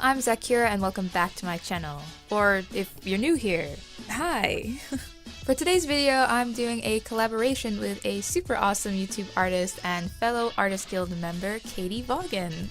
I'm Zaccura and welcome back to my channel. Or if you're new here, hi! For today's video, I'm doing a collaboration with a super awesome YouTube artist and fellow Artist Guild member, Katy Vaughan.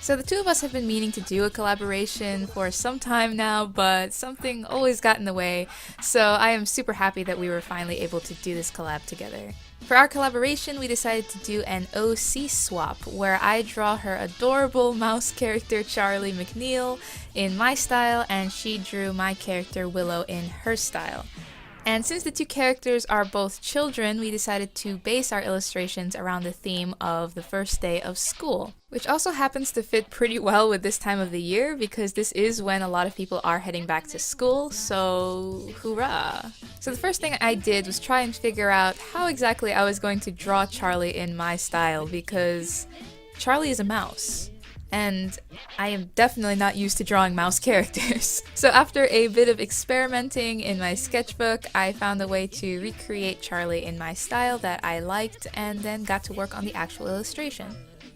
So the two of us have been meaning to do a collaboration for some time now, but something always got in the way, so I am super happy that we were finally able to do this collab together. For our collaboration, we decided to do an OC swap, where I draw her adorable mouse character Charlie Mc.Neil in my style, and she drew my character Willow in her style. And since the two characters are both children, we decided to base our illustrations around the theme of the first day of school, which also happens to fit pretty well with this time of the year because this is when a lot of people are heading back to school, so hoorah! So the first thing I did was try and figure out how exactly I was going to draw Charlie in my style because Charlie is a mouse. And I am definitely not used to drawing mouse characters. So after a bit of experimenting in my sketchbook, I found a way to recreate Charlie in my style that I liked and then got to work on the actual illustration.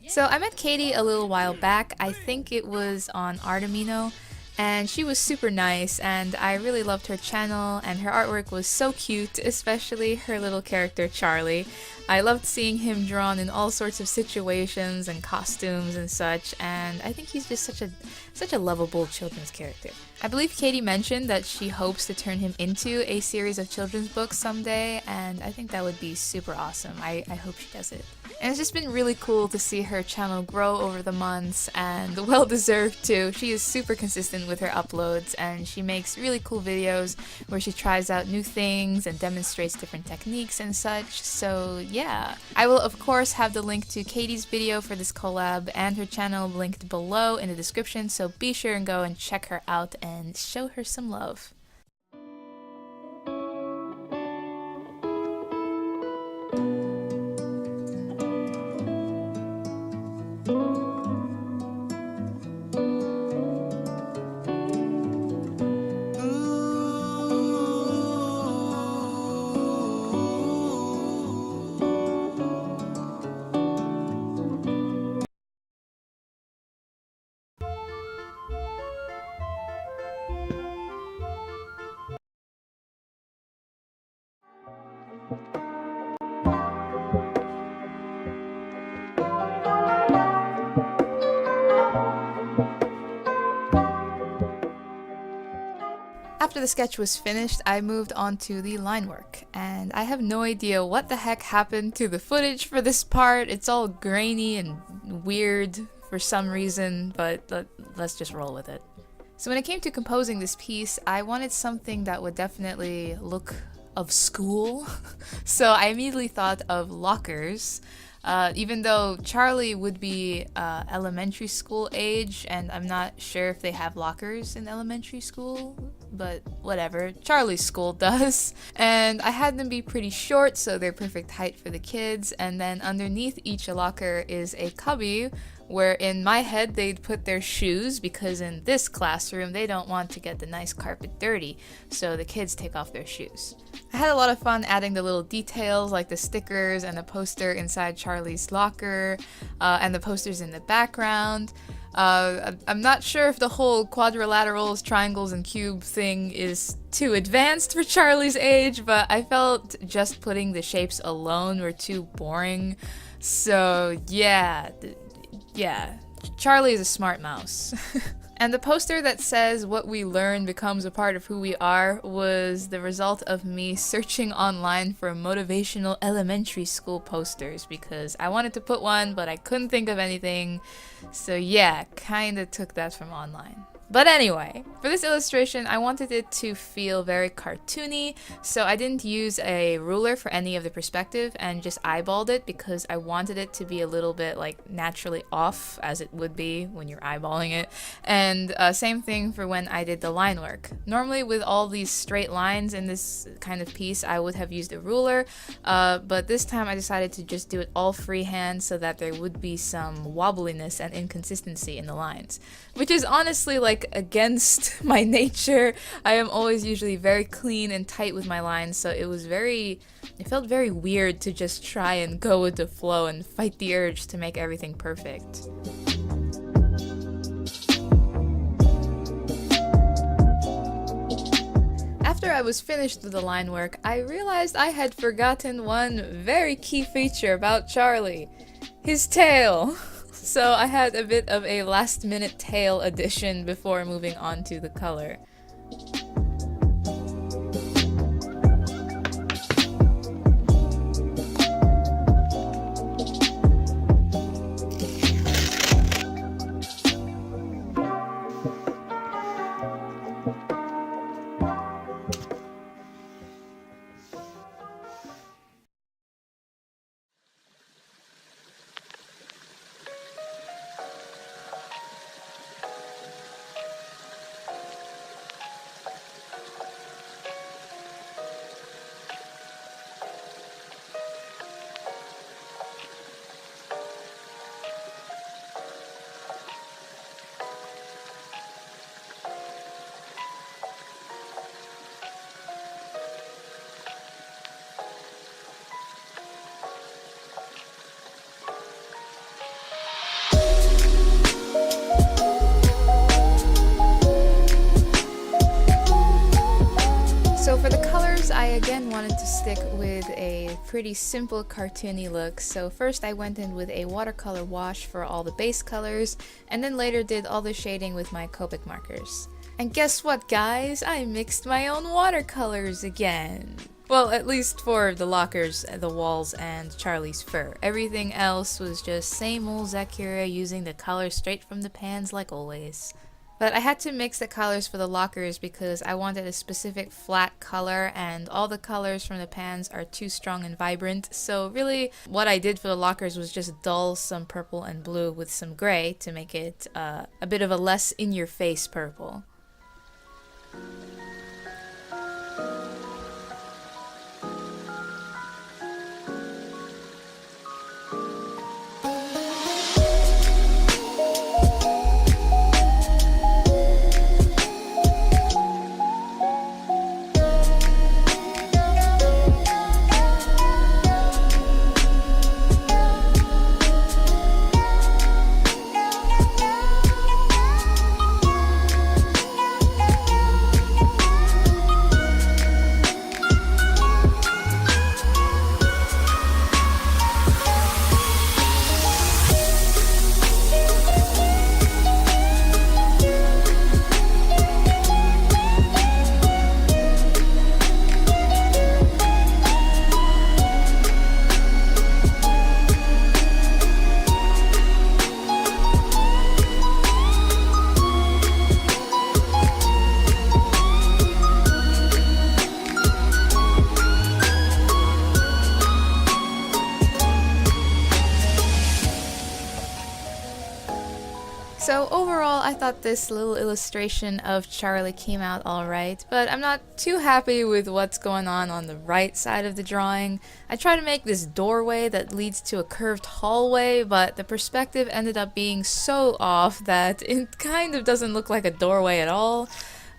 So I met Katy a little while back, I think it was on Artemino, and she was super nice and I really loved her channel and her artwork was so cute, especially her little character Charlie. I loved seeing him drawn in all sorts of situations and costumes and such, and I think he's just such a lovable children's character. I believe Katy mentioned that she hopes to turn him into a series of children's books someday, and I think that would be super awesome. I hope she does it. And it's just been really cool to see her channel grow over the months, and well deserved too. She is super consistent with her uploads, and she makes really cool videos where she tries out new things and demonstrates different techniques and such, so yeah. I will of course have the link to Katy's video for this collab and her channel linked below in the description, so be sure and go and check her out and show her some love. After the sketch was finished, I moved on to the line work, and I have no idea what the heck happened to the footage for this part. It's all grainy and weird for some reason, but let's just roll with it. So when it came to composing this piece, I wanted something that would definitely look of school. So I immediately thought of lockers. Even though Charlie would be elementary school age, and I'm not sure if they have lockers in elementary school, but whatever, Charlie's school does. And I had them be pretty short, so they're perfect height for the kids, and then underneath each locker is a cubby where in my head they'd put their shoes, because in this classroom they don't want to get the nice carpet dirty, so the kids take off their shoes. I had a lot of fun adding the little details like the stickers and the poster inside Charlie's locker, and the posters in the background. I'm not sure if the whole quadrilaterals, triangles, and cube thing is too advanced for Charlie's age, but I felt just putting the shapes alone were too boring. So yeah, Charlie is a smart mouse. And the poster that says what we learn becomes a part of who we are was the result of me searching online for motivational elementary school posters because I wanted to put one, but I couldn't think of anything. So yeah, kinda took that from online. But anyway, for this illustration, I wanted it to feel very cartoony, so I didn't use a ruler for any of the perspective and just eyeballed it because I wanted it to be a little bit like naturally off, as it would be when you're eyeballing it. And same thing for when I did the line work. Normally with all these straight lines in this kind of piece, I would have used a ruler, but this time I decided to just do it all freehand so that there would be some wobbliness and inconsistency in the lines, which is honestly like against my nature. I am always usually very clean and tight with my lines, so it felt very weird to just try and go with the flow and fight the urge to make everything perfect. after I was finished with the line work, I realized I had forgotten one very key feature about Charlie. His tail! So I had a bit of a last-minute tail addition before moving on to the color. So for the colors, I again wanted to stick with a pretty simple cartoony look. So first I went in with a watercolor wash for all the base colors, and then later did all the shading with my Copic markers. And guess what, guys? I mixed my own watercolors again! Well, at least for the lockers, the walls, and Charlie's fur. Everything else was just same old Zaccura using the colors straight from the pans like always. But I had to mix the colors for the lockers because I wanted a specific flat color, and all the colors from the pans are too strong and vibrant. So really what I did for the lockers was just dull some purple and blue with some gray to make it a bit of a less in-your-face purple. So overall, I thought this little illustration of Charlie came out alright, but I'm not too happy with what's going on the right side of the drawing. I tried to make this doorway that leads to a curved hallway, but the perspective ended up being so off that it kind of doesn't look like a doorway at all,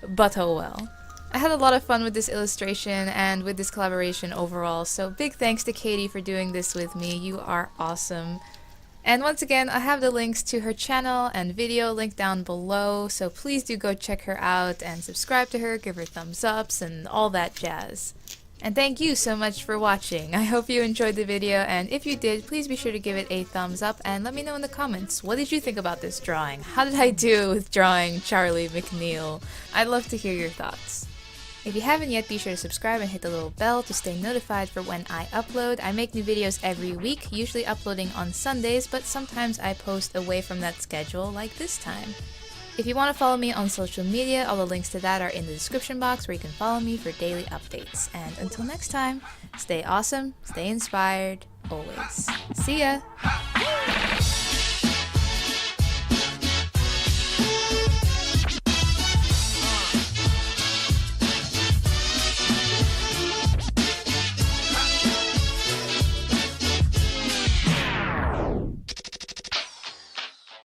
but oh well. I had a lot of fun with this illustration and with this collaboration overall, so big thanks to Katy for doing this with me. You are awesome. And once again, I have the links to her channel and video linked down below, so please do go check her out and subscribe to her, give her thumbs ups, and all that jazz. And thank you so much for watching. I hope you enjoyed the video, and if you did, please be sure to give it a thumbs up and let me know in the comments, what did you think about this drawing? How did I do with drawing Charlie Mc.Neil? I'd love to hear your thoughts. If you haven't yet, be sure to subscribe and hit the little bell to stay notified for when I upload. I make new videos every week, usually uploading on Sundays, but sometimes I post away from that schedule, like this time. If you want to follow me on social media, all the links to that are in the description box where you can follow me for daily updates. And until next time, stay awesome, stay inspired, always. See ya!